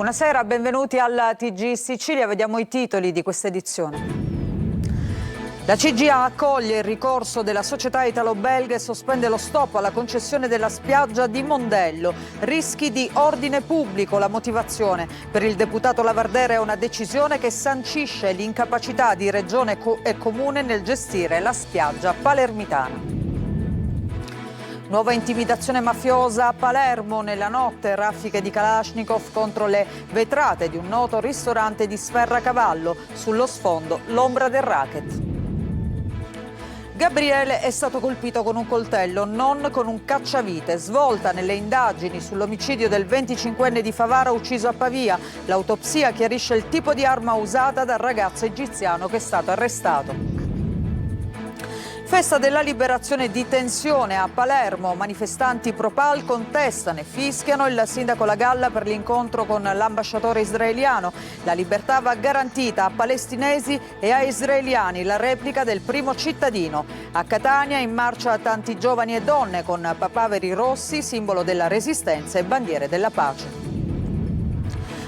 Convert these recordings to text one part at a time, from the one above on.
Buonasera, benvenuti al TG Sicilia. Vediamo i titoli di questa edizione. La CGA accoglie il ricorso della società italo-belga e sospende lo stop alla concessione della spiaggia di Mondello. Rischi di ordine pubblico, la motivazione. Per il deputato Lavardera è una decisione che sancisce l'incapacità di Regione e Comune nel gestire la spiaggia palermitana. Nuova intimidazione mafiosa a Palermo. Nella notte raffiche di Kalashnikov contro le vetrate di un noto ristorante di Sferracavallo. Sullo sfondo l'ombra del racket. Gabriele è stato colpito con un coltello, non con un cacciavite. Svolta nelle indagini sull'omicidio del 25enne di Favara ucciso a Pavia. L'autopsia chiarisce il tipo di arma usata dal ragazzo egiziano che è stato arrestato. Festa della liberazione di tensione a Palermo. Manifestanti pro-Pal contestano e fischiano il sindaco La Galla per l'incontro con l'ambasciatore israeliano. La libertà va garantita a palestinesi e a israeliani, la replica del primo cittadino. A Catania in marcia tanti giovani e donne con papaveri rossi, simbolo della resistenza e bandiere della pace.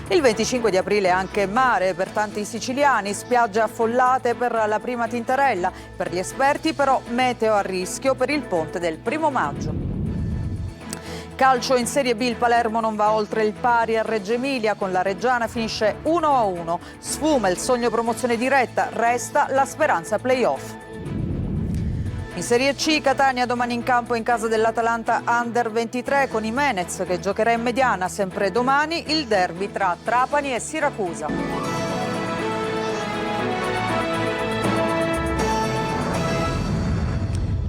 Il 25 di aprile anche mare per tanti siciliani, spiagge affollate per la prima tintarella. Per gli esperti però meteo a rischio per il ponte del 1° maggio. Calcio in Serie B, il Palermo non va oltre il pari a Reggio Emilia, con la Reggiana finisce 1-1. Sfuma il sogno promozione diretta, resta la speranza play-off. In Serie C, Catania domani in campo in casa dell'Atalanta Under 23 con i Menez che giocherà in mediana. Sempre domani il derby tra Trapani e Siracusa.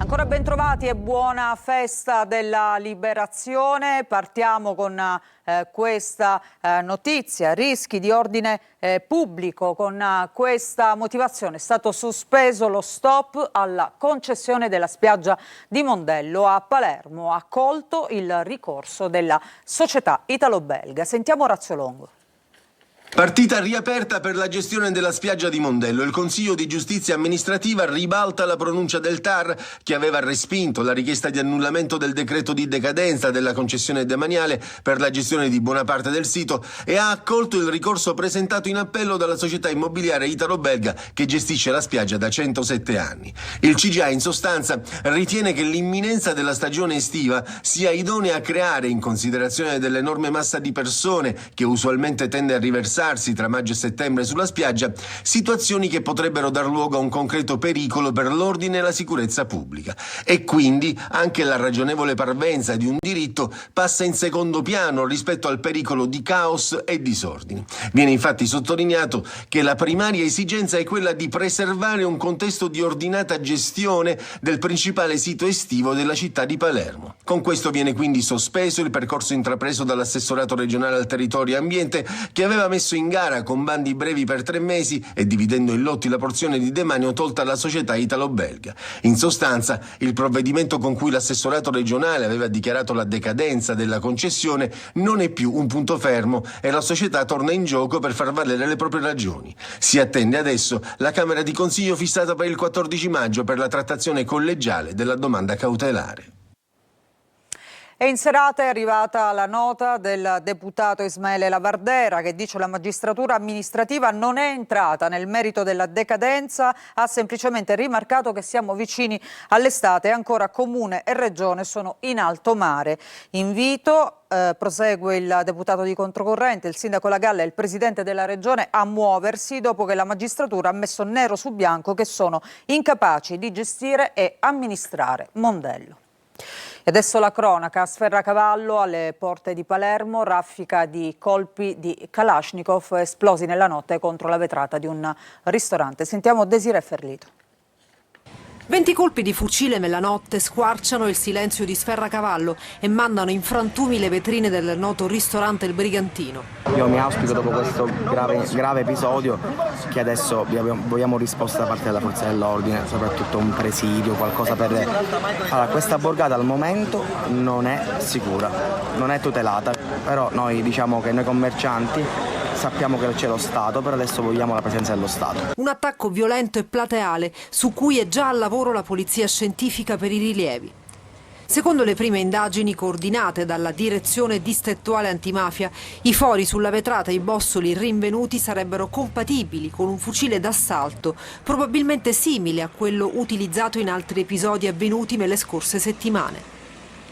Ancora ben trovati e buona festa della liberazione. Partiamo con questa notizia, rischi di ordine pubblico. Con questa motivazione è stato sospeso lo stop alla concessione della spiaggia di Mondello a Palermo. Ha accolto il ricorso della società italo-belga. Sentiamo Orazio Longo. Partita riaperta per la gestione della spiaggia di Mondello. Il Consiglio di Giustizia Amministrativa ribalta la pronuncia del TAR che aveva respinto la richiesta di annullamento del decreto di decadenza della concessione demaniale per la gestione di buona parte del sito e ha accolto il ricorso presentato in appello dalla società immobiliare italo-belga che gestisce la spiaggia da 107 anni. Il CGA in sostanza ritiene che l'imminenza della stagione estiva sia idonea a creare, in considerazione dell'enorme massa di persone che usualmente tende a riversare tra maggio e settembre sulla spiaggia, situazioni che potrebbero dar luogo a un concreto pericolo per l'ordine e la sicurezza pubblica. E quindi anche la ragionevole parvenza di un diritto passa in secondo piano rispetto al pericolo di caos e disordini. Viene infatti sottolineato che la primaria esigenza è quella di preservare un contesto di ordinata gestione del principale sito estivo della città di Palermo. Con questo viene quindi sospeso il percorso intrapreso dall'assessorato regionale al territorio e ambiente che aveva messo in gara con bandi brevi per 3 mesi e dividendo in lotti la porzione di demanio tolta alla società italo-belga. In sostanza, il provvedimento con cui l'assessorato regionale aveva dichiarato la decadenza della concessione non è più un punto fermo e la società torna in gioco per far valere le proprie ragioni. Si attende adesso la Camera di Consiglio fissata per il 14 maggio per la trattazione collegiale della domanda cautelare. E in serata è arrivata la nota del deputato Ismaele Lavardera che dice la magistratura amministrativa non è entrata nel merito della decadenza, ha semplicemente rimarcato che siamo vicini all'estate e ancora Comune e Regione sono in alto mare. Invito, prosegue il deputato di Controcorrente, il sindaco La Galla e il presidente della Regione a muoversi dopo che la magistratura ha messo nero su bianco che sono incapaci di gestire e amministrare Mondello. E adesso la cronaca, a Sferracavallo, alle porte di Palermo, raffica di colpi di Kalashnikov esplosi nella notte contro la vetrata di un ristorante. Sentiamo Desiree Ferlito. 20 colpi di fucile nella notte squarciano il silenzio di Sferracavallo e mandano in frantumi le vetrine del noto ristorante Il Brigantino. Io mi auspico dopo questo grave episodio che adesso vogliamo risposta da parte della forza dell'ordine, soprattutto un presidio, qualcosa per... Allora, questa borgata al momento non è sicura, non è tutelata, però noi diciamo che noi commercianti sappiamo che c'è lo Stato, però adesso vogliamo la presenza dello Stato. Un attacco violento e plateale su cui è già al lavoro la polizia scientifica per i rilievi. Secondo le prime indagini coordinate dalla Direzione Distrettuale Antimafia, i fori sulla vetrata e i bossoli rinvenuti sarebbero compatibili con un fucile d'assalto, probabilmente simile a quello utilizzato in altri episodi avvenuti nelle scorse settimane.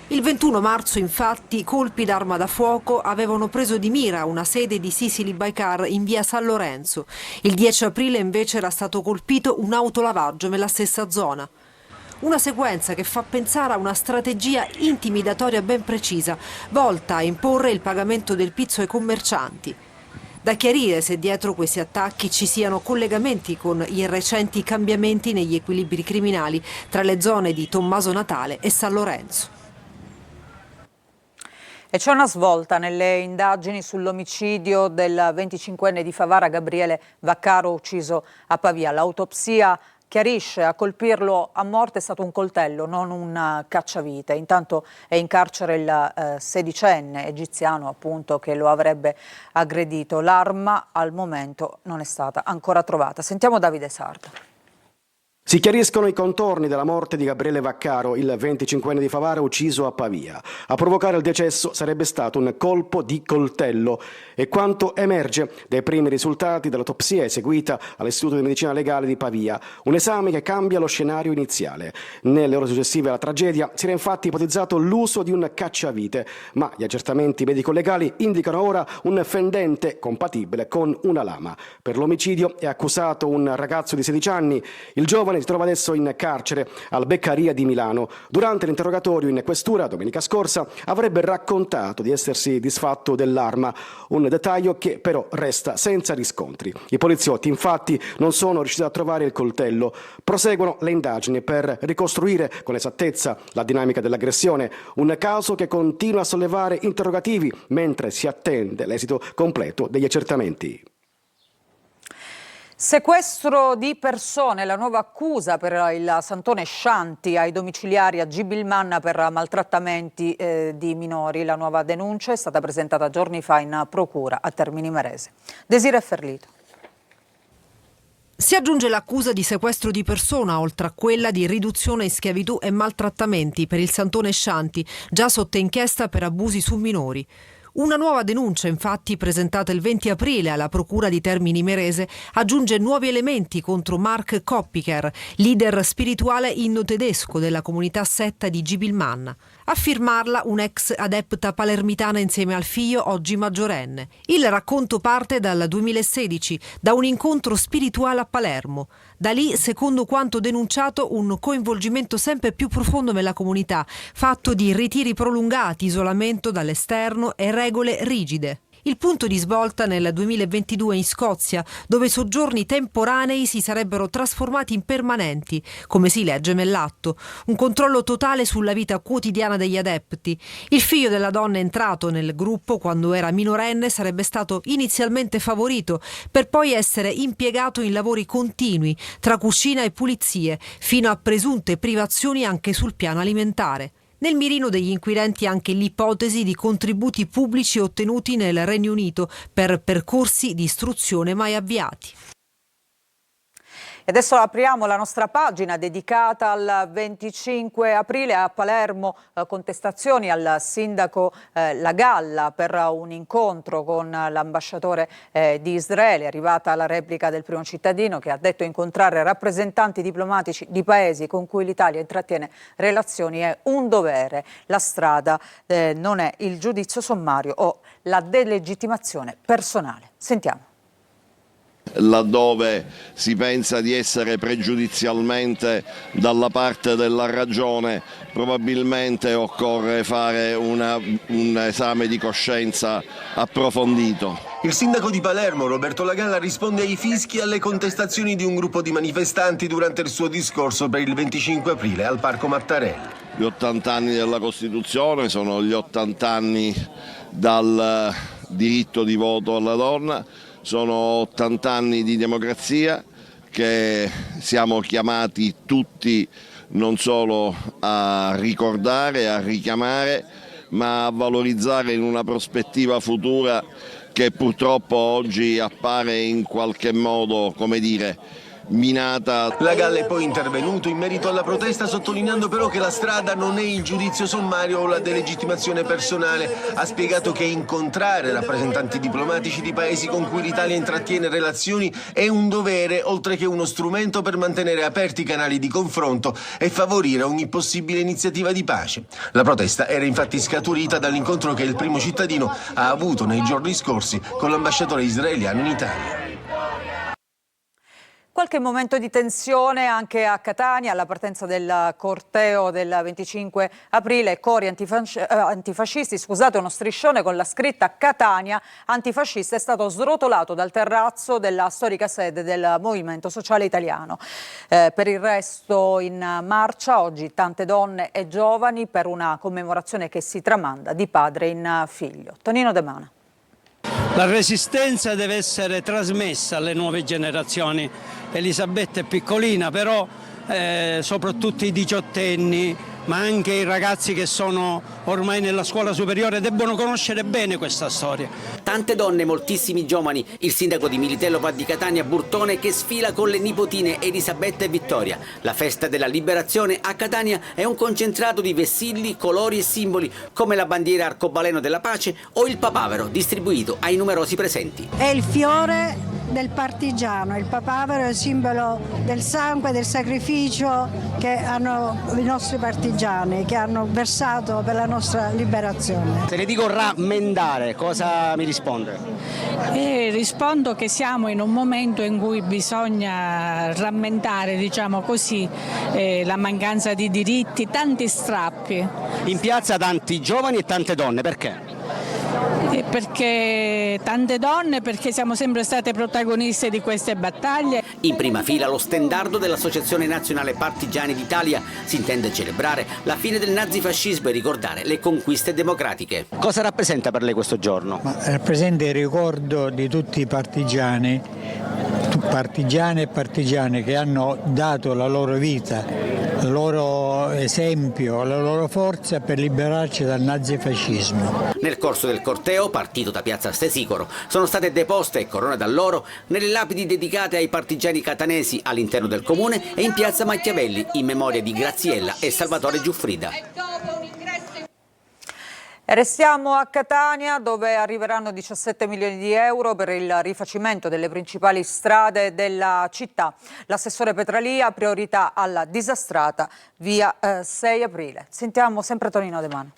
Il 21 marzo, infatti, colpi d'arma da fuoco avevano preso di mira una sede di Sicily by Car in via San Lorenzo. Il 10 aprile invece era stato colpito un autolavaggio nella stessa zona. Una sequenza che fa pensare a una strategia intimidatoria ben precisa, volta a imporre il pagamento del pizzo ai commercianti. Da chiarire se dietro questi attacchi ci siano collegamenti con i recenti cambiamenti negli equilibri criminali tra le zone di Tommaso Natale e San Lorenzo. E c'è una svolta nelle indagini sull'omicidio del 25enne di Favara, Gabriele Vaccaro, ucciso a Pavia. L'autopsia chiarisce a colpirlo a morte è stato un coltello, non un cacciavite. Intanto è in carcere il 16enne egiziano, appunto, che lo avrebbe aggredito. L'arma al momento non è stata ancora trovata. Sentiamo Davide Sarda. Si chiariscono i contorni della morte di Gabriele Vaccaro, il 25enne di Favara ucciso a Pavia. A provocare il decesso sarebbe stato un colpo di coltello e quanto emerge dai primi risultati dell'autopsia eseguita all'Istituto di Medicina Legale di Pavia, un esame che cambia lo scenario iniziale. Nelle ore successive alla tragedia si era infatti ipotizzato l'uso di un cacciavite, ma gli accertamenti medico-legali indicano ora un fendente compatibile con una lama. Per l'omicidio è accusato un ragazzo di 16 anni. Il giovane si trova adesso in carcere al Beccaria di Milano. Durante l'interrogatorio in questura domenica scorsa avrebbe raccontato di essersi disfatto dell'arma, un dettaglio che però resta senza riscontri. I poliziotti infatti non sono riusciti a trovare il coltello. Proseguono le indagini per ricostruire con esattezza la dinamica dell'aggressione, un caso che continua a sollevare interrogativi mentre si attende l'esito completo degli accertamenti. Sequestro di persone, la nuova accusa per il Santone Scianti ai domiciliari a Gibilmanna per maltrattamenti di minori. La nuova denuncia è stata presentata giorni fa in procura a Termini Imerese. Desiree Ferlito. Si aggiunge l'accusa di sequestro di persona, oltre a quella di riduzione in schiavitù e maltrattamenti per il Santone Scianti, già sotto inchiesta per abusi su minori. Una nuova denuncia, infatti, presentata il 20 aprile alla Procura di Termini Imerese, aggiunge nuovi elementi contro Mark Koppiker, leader spirituale inno-tedesco della comunità setta di Gibilmanna. A firmarla un ex adepta palermitana insieme al figlio, oggi maggiorenne. Il racconto parte dal 2016, da un incontro spirituale a Palermo. Da lì, secondo quanto denunciato, un coinvolgimento sempre più profondo nella comunità, fatto di ritiri prolungati, isolamento dall'esterno e regole rigide. Il punto di svolta nel 2022 in Scozia, dove soggiorni temporanei si sarebbero trasformati in permanenti, come si legge nell'atto. Un controllo totale sulla vita quotidiana degli adepti. Il figlio della donna entrato nel gruppo quando era minorenne sarebbe stato inizialmente favorito, per poi essere impiegato in lavori continui, tra cucina e pulizie, fino a presunte privazioni anche sul piano alimentare. Nel mirino degli inquirenti anche l'ipotesi di contributi pubblici ottenuti nel Regno Unito per percorsi di istruzione mai avviati. E adesso apriamo la nostra pagina dedicata al 25 aprile a Palermo, contestazioni al sindaco Lagalla per un incontro con l'ambasciatore di Israele. È arrivata la replica del primo cittadino che ha detto incontrare rappresentanti diplomatici di paesi con cui l'Italia intrattiene relazioni è un dovere. La strada non è il giudizio sommario o la delegittimazione personale. Sentiamo. Laddove si pensa di essere pregiudizialmente dalla parte della ragione, probabilmente occorre fare un esame di coscienza approfondito. Il sindaco di Palermo, Roberto Lagalla, risponde ai fischi e alle contestazioni di un gruppo di manifestanti durante il suo discorso per il 25 aprile al Parco Mattarelli. Gli 80 anni della Costituzione sono gli 80 anni dal diritto di voto alla donna. Sono 80 anni di democrazia che siamo chiamati tutti non solo a ricordare, a richiamare, ma a valorizzare in una prospettiva futura che purtroppo oggi appare in qualche modo, come dire, minata. La Galla è poi intervenuto in merito alla protesta, sottolineando però che la strada non è il giudizio sommario o la delegittimazione personale. Ha spiegato che incontrare rappresentanti diplomatici di paesi con cui l'Italia intrattiene relazioni è un dovere, oltre che uno strumento per mantenere aperti i canali di confronto e favorire ogni possibile iniziativa di pace. La protesta era infatti scaturita dall'incontro che il primo cittadino ha avuto nei giorni scorsi con l'ambasciatore israeliano in Italia. Qualche momento di tensione anche a Catania, alla partenza del corteo del 25 aprile, cori antifascisti, uno striscione con la scritta Catania antifascista è stato srotolato dal terrazzo della storica sede del Movimento Sociale Italiano. Per il resto in marcia oggi tante donne e giovani per una commemorazione che si tramanda di padre in figlio. Tonino De Mana. La resistenza deve essere trasmessa alle nuove generazioni. Elisabetta è piccolina, però soprattutto i diciottenni, ma anche i ragazzi che sono ormai nella scuola superiore debbono conoscere bene questa storia. Tante donne, moltissimi giovani, il sindaco di Militello Pad di Catania, Burtone, che sfila con le nipotine Elisabetta e Vittoria. La festa della liberazione a Catania è un concentrato di vessilli, colori e simboli, come la bandiera arcobaleno della pace o il papavero distribuito ai numerosi presenti. È il fiore del partigiano, il papavero è il simbolo del sangue, del sacrificio che hanno i nostri partigiani, che hanno versato per la nostra liberazione. Se le dico rammendare, cosa mi risponde? Rispondo che siamo in un momento in cui bisogna rammentare, diciamo così, la mancanza di diritti, tanti strappi. In piazza tanti giovani e tante donne, perché? Perché tante donne, perché siamo sempre state protagoniste di queste battaglie. In prima fila lo stendardo dell'Associazione Nazionale Partigiani d'Italia. Si intende celebrare la fine del nazifascismo e ricordare le conquiste democratiche. Cosa rappresenta per lei questo giorno? Rappresenta il ricordo di tutti i partigiani e partigiane che hanno dato la loro vita, il loro esempio, la loro forza per liberarci dal nazifascismo. Nel corso del corteo, partito da piazza Stesicoro, sono state deposte corone d'alloro nelle lapidi dedicate ai partigiani catanesi all'interno del comune e in piazza Machiavelli in memoria di Graziella e Salvatore Giuffrida. E restiamo a Catania, dove arriveranno 17 milioni di euro per il rifacimento delle principali strade della città. L'assessore Petralia, priorità alla disastrata via 6 aprile. Sentiamo sempre Tonino De Mana.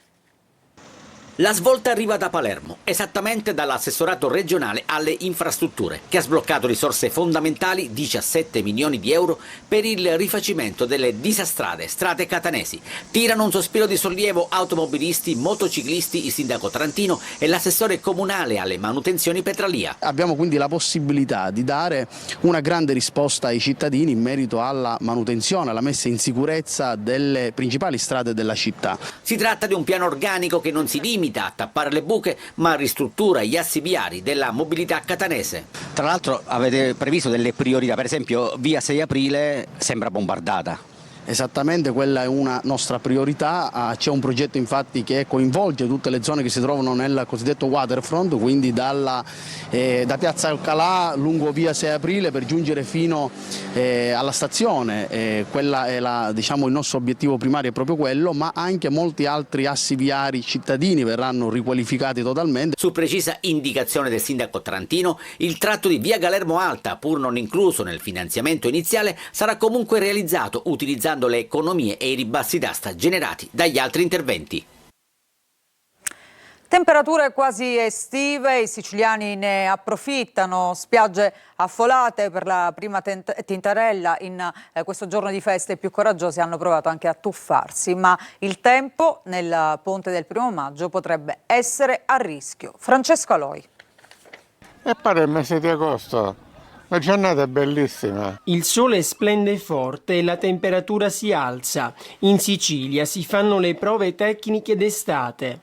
La svolta arriva da Palermo, esattamente dall'assessorato regionale alle infrastrutture, che ha sbloccato risorse fondamentali, 17 milioni di euro, per il rifacimento delle disastrate strade catanesi. Tirano un sospiro di sollievo automobilisti, motociclisti, il sindaco Tarantino e l'assessore comunale alle manutenzioni Petralia. Abbiamo quindi la possibilità di dare una grande risposta ai cittadini in merito alla manutenzione, alla messa in sicurezza delle principali strade della città. Si tratta di un piano organico che non si limita a tappare le buche, ma ristruttura gli assi viari della mobilità catanese. Tra l'altro avete previsto delle priorità, per esempio via 6 aprile sembra bombardata. Esattamente, quella è una nostra priorità. C'è un progetto infatti che coinvolge tutte le zone che si trovano nel cosiddetto waterfront, quindi da piazza Alcalà lungo via 6 aprile per giungere fino alla stazione. Quella è il nostro obiettivo primario, è proprio quello, ma anche molti altri assi viari cittadini verranno riqualificati totalmente. Su precisa indicazione del sindaco Tarantino, il tratto di via Galermo Alta, pur non incluso nel finanziamento iniziale, sarà comunque realizzato utilizzando le economie e i ribassi d'asta generati dagli altri interventi. Temperature quasi estive, i siciliani ne approfittano, spiagge affollate per la prima tintarella in questo giorno di feste. I più coraggiosi hanno provato anche a tuffarsi, ma il tempo nel ponte del 1° maggio potrebbe essere a rischio. Francesco Aloi. E pare il mese di agosto. La giornata è bellissima. Il sole splende forte e la temperatura si alza. In Sicilia si fanno le prove tecniche d'estate.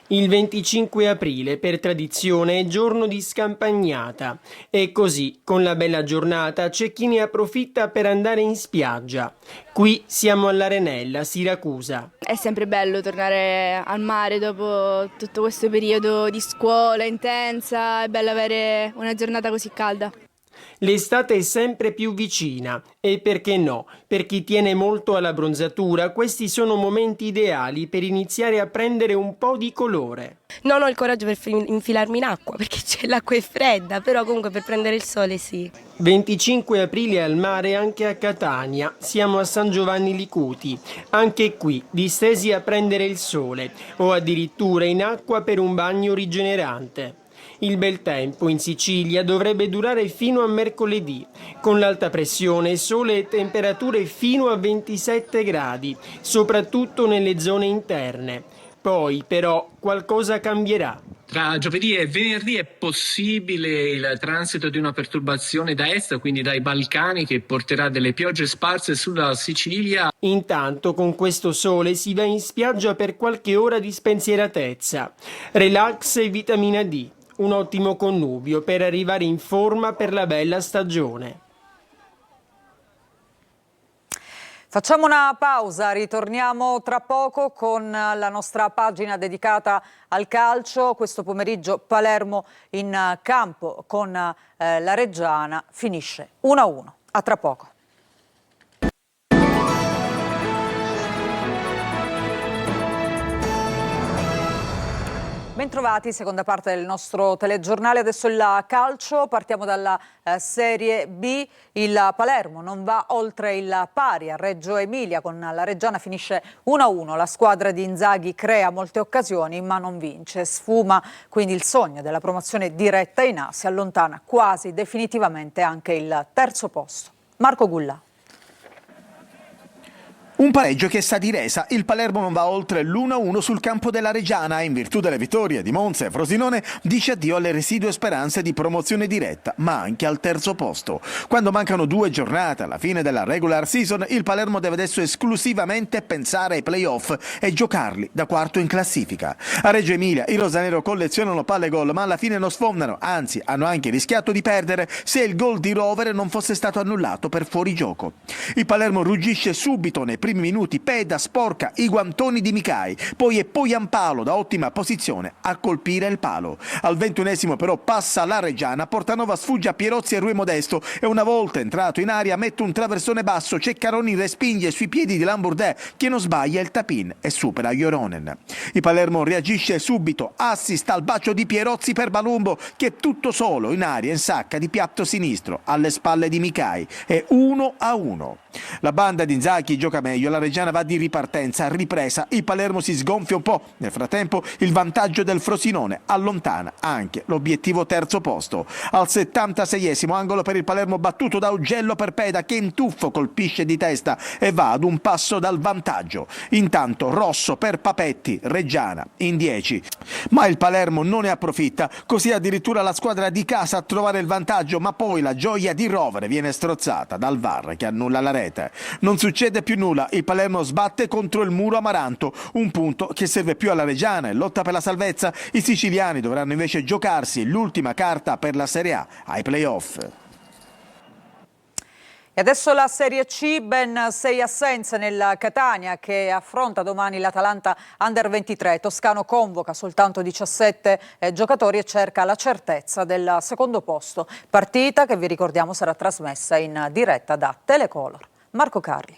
Il 25 aprile, per tradizione, è giorno di scampagnata. E così, con la bella giornata, c'è chi ne approfitta per andare in spiaggia. Qui siamo all'Arenella, Siracusa. È sempre bello tornare al mare dopo tutto questo periodo di scuola intensa. È bello avere una giornata così calda. L'estate è sempre più vicina e perché no, per chi tiene molto alla bronzatura, questi sono momenti ideali per iniziare a prendere un po' di colore. Non ho il coraggio per infilarmi in acqua perché l'acqua è fredda, però comunque per prendere il sole sì. 25 aprile al mare anche a Catania, siamo a San Giovanni Licuti, anche qui distesi a prendere il sole o addirittura in acqua per un bagno rigenerante. Il bel tempo in Sicilia dovrebbe durare fino a mercoledì, con l'alta pressione, sole e temperature fino a 27 gradi, soprattutto nelle zone interne. Poi però qualcosa cambierà. Tra giovedì e venerdì è possibile il transito di una perturbazione da est, quindi dai Balcani, che porterà delle piogge sparse sulla Sicilia. Intanto con questo sole si va in spiaggia per qualche ora di spensieratezza, relax e vitamina D. Un ottimo connubio per arrivare in forma per la bella stagione. Facciamo una pausa, ritorniamo tra poco con la nostra pagina dedicata al calcio. Questo pomeriggio Palermo in campo con la Reggiana finisce 1-1. A tra poco. Bentrovati, seconda parte del nostro telegiornale, adesso il calcio, partiamo dalla Serie B, il Palermo non va oltre il pari a Reggio Emilia, con la Reggiana finisce 1-1, la squadra di Inzaghi crea molte occasioni ma non vince, sfuma quindi il sogno della promozione diretta in A, si allontana quasi definitivamente anche il terzo posto. Marco Gulla. Un pareggio che sta di resa, il Palermo non va oltre l'1-1 sul campo della Reggiana e in virtù delle vittorie di Monza e Frosinone dice addio alle residue speranze di promozione diretta, ma anche al terzo posto. Quando mancano 2 giornate alla fine della regular season, il Palermo deve adesso esclusivamente pensare ai playoff e giocarli da quarto in classifica. A Reggio Emilia i rosanero collezionano palle gol, ma alla fine non sfondano, anzi hanno anche rischiato di perdere se il gol di Rovere non fosse stato annullato per fuorigioco. Il Palermo ruggisce subito nei primi minuti, peda, sporca i guantoni di Micai, poi è Poyampalo da ottima posizione a colpire il palo. Al 21esimo però passa la Reggiana, Portanova sfugge a Pierozzi e Rui Modesto e una volta entrato in aria mette un traversone basso, Ceccaroni respinge sui piedi di Lambourdais che non sbaglia il tap-in e supera Joronen. Il Palermo reagisce subito, assist al bacio di Pierozzi per Balumbo che tutto solo in aria insacca di piatto sinistro alle spalle di Micai, è 1-1. La banda di Inzaghi gioca meglio, la Reggiana va di ripartenza, ripresa, il Palermo si sgonfia un po', nel frattempo il vantaggio del Frosinone allontana anche l'obiettivo terzo posto. Al 76esimo angolo per il Palermo battuto da Augello per Peda che in tuffo colpisce di testa e va ad un passo dal vantaggio. Intanto Rosso per Papetti, Reggiana in 10. Ma il Palermo non ne approfitta, così addirittura la squadra di casa a trovare il vantaggio, ma poi la gioia di Rovere viene strozzata dal VAR che annulla la rete. Non succede più nulla, il Palermo sbatte contro il muro Amaranto, un punto che serve più alla Reggiana e lotta per la salvezza. I siciliani dovranno invece giocarsi l'ultima carta per la Serie A ai playoff. E adesso la Serie C, ben 6 assenze nel Catania che affronta domani l'Atalanta Under 23. Toscano convoca soltanto 17 giocatori e cerca la certezza del secondo posto. Partita che vi ricordiamo sarà trasmessa in diretta da Telecolor. Marco Carli.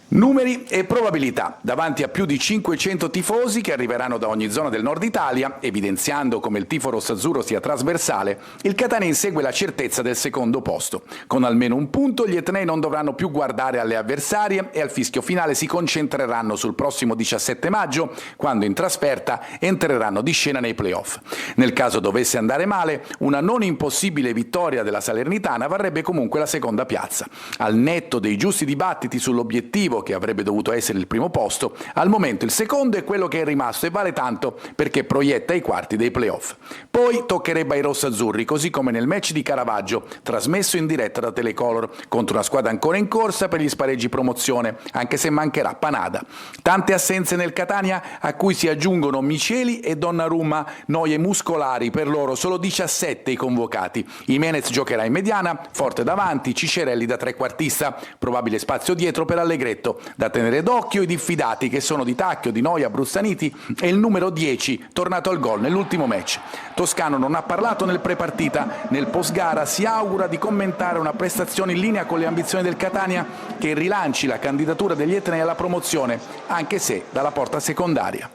Numeri e probabilità. Davanti a più di 500 tifosi che arriveranno da ogni zona del nord Italia, evidenziando come il tifo rossazzurro sia trasversale, il Catania insegue la certezza del secondo posto. Con almeno un punto gli etnei non dovranno più guardare alle avversarie e al fischio finale si concentreranno sul prossimo 17 maggio, quando in trasferta entreranno di scena nei playoff. Nel caso dovesse andare male, una non impossibile vittoria della Salernitana varrebbe comunque la seconda piazza. Al netto dei giusti dibattiti sull'obiettivo che avrebbe dovuto essere il primo posto, al momento il secondo è quello che è rimasto e vale tanto perché proietta i quarti dei playoff. Poi toccherebbe ai rossazzurri, così come nel match di Caravaggio, trasmesso in diretta da Telecolor, contro una squadra ancora in corsa per gli spareggi promozione, anche se mancherà Panada. Tante assenze nel Catania, a cui si aggiungono Miceli e Donnarumma, noie muscolari, per loro solo 17 i convocati. Jimenez giocherà in mediana, Forte davanti, Cicerelli da trequartista, probabile spazio dietro per Allegretto Certo, da tenere d'occhio i diffidati che sono Di Tacchio, Di Noia, Brussaniti e il numero 10 tornato al gol nell'ultimo match. Toscano non ha parlato nel prepartita, nel post-gara si augura di commentare una prestazione in linea con le ambizioni del Catania che rilanci la candidatura degli etnei alla promozione, anche se dalla porta secondaria.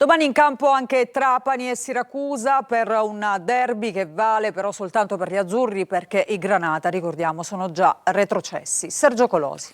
Domani in campo anche Trapani e Siracusa per un derby che vale però soltanto per gli azzurri perché i Granata, ricordiamo, sono già retrocessi. Sergio Colosi.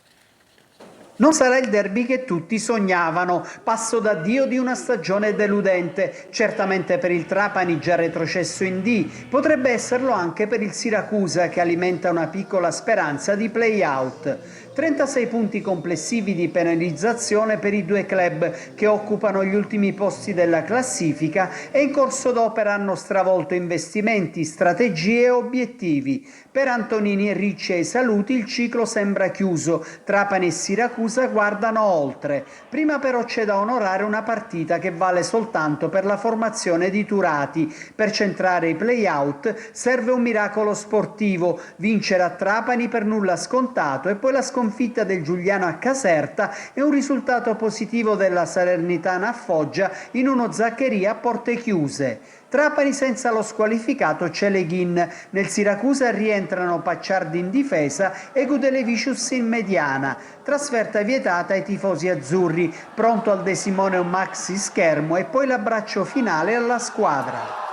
Non sarà il derby che tutti sognavano, passo d'addio di una stagione deludente, certamente per il Trapani già retrocesso in D, potrebbe esserlo anche per il Siracusa che alimenta una piccola speranza di play-out. 36 punti complessivi di penalizzazione per i due club che occupano gli ultimi posti della classifica e in corso d'opera hanno stravolto investimenti, strategie e obiettivi. Per Antonini, Ricci e Saluti il ciclo sembra chiuso, Trapani e Siracusa guardano oltre. Prima però c'è da onorare una partita che vale soltanto per la formazione di Turati. Per centrare i play-out serve un miracolo sportivo, vincere a Trapani per nulla scontato e poi la sconfitta del Giuliano a Caserta e un risultato positivo della Salernitana a Foggia in uno Zaccheria a porte chiuse. Trapani senza lo squalificato Celeghin, nel Siracusa rientrano Pacciardi in difesa e Gudelevicius in mediana. Trasferta vietata ai tifosi azzurri, pronto al De Simone un maxi schermo e poi l'abbraccio finale alla squadra.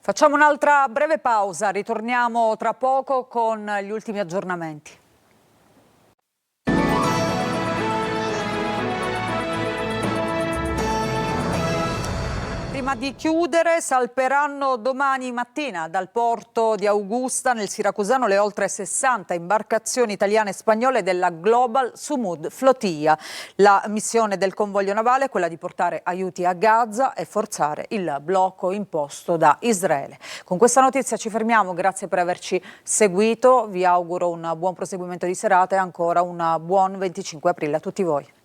Facciamo un'altra breve pausa, ritorniamo tra poco con gli ultimi aggiornamenti. Prima di chiudere, salperanno domani mattina dal porto di Augusta nel Siracusano le oltre 60 imbarcazioni italiane e spagnole della Global Sumud Flotilla. La missione del convoglio navale è quella di portare aiuti a Gaza e forzare il blocco imposto da Israele. Con questa notizia ci fermiamo, grazie per averci seguito, vi auguro un buon proseguimento di serata e ancora un buon 25 aprile a tutti voi.